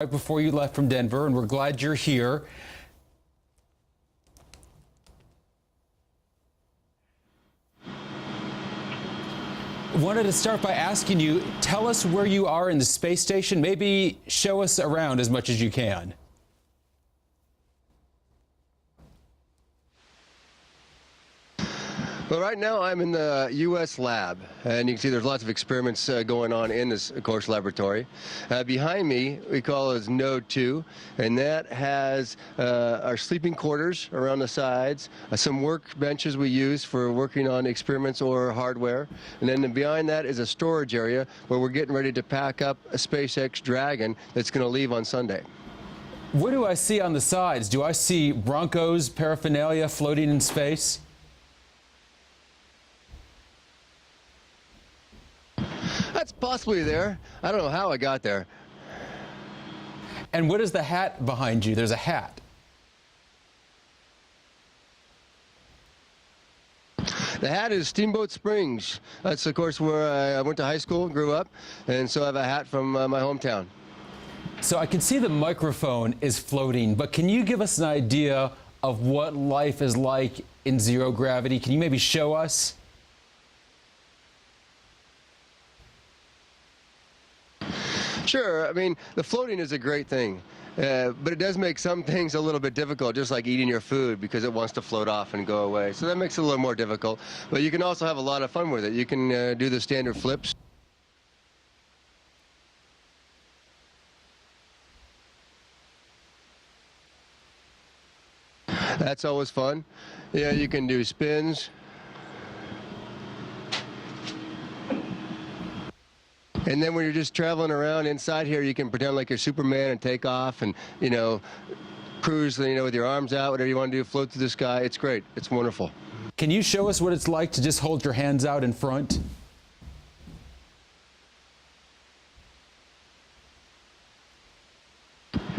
Right before you left from Denver, and we're glad you're here. Wanted to start by asking you, tell us where you are in the space station. Maybe show us around as much as you can. Well, right now I'm in the U.S. lab, and you can see there's lots of experiments going on in this, of course, laboratory. Behind me, we call it Node 2, and that has our sleeping quarters around the sides, some work benches we use for working on experiments or hardware, and then behind that is a storage area where we're getting ready to pack up a SpaceX Dragon that's going to leave on Sunday. What do I see on the sides? Do I see Broncos paraphernalia floating in space? That's possibly there. I don't know how I got there. And what is the hat behind you? There's a hat. The hat is Steamboat Springs. That's, of course, where I went to high school and grew up, and so I have a hat from my hometown. So I can see the microphone is floating, but can you give us an idea of what life is like in zero gravity? Can you maybe show us? Sure. I mean, the floating is a great thing, but it does make some things a little bit difficult, just like eating your food, because it wants to float off and go away. So that makes it a little more difficult. But you can also have a lot of fun with it. You can do the standard flips. That's always fun. Yeah, you can do spins. And then when you're just traveling around inside here, you can pretend like you're Superman and take off and, cruise, with your arms out, whatever you want to do, float through the sky. It's great. It's wonderful. Can you show us what it's like to just hold your hands out in front?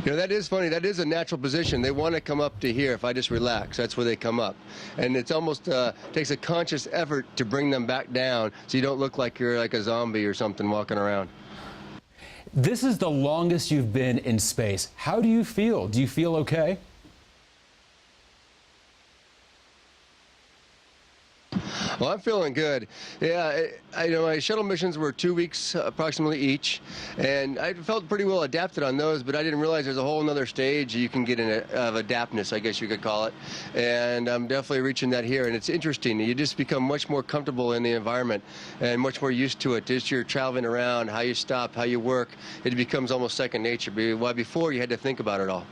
That is funny. That is a natural position. They want to come up to here. If I just relax, that's where they come up. And it's almost takes a conscious effort to bring them back down so you don't look like you're like a zombie or something walking around. This is the longest you've been in space. How do you feel? Do you feel okay? Well, I'm feeling good. Yeah, my shuttle missions were 2 weeks approximately each, and I felt pretty well adapted on those, but I didn't realize there's a whole other stage you can get in of adaptness, I guess you could call it, and I'm definitely reaching that here, and it's interesting. You just become much more comfortable in the environment and much more used to it. Just you're traveling around, how you stop, how you work, it becomes almost second nature. While before you had to think about it all.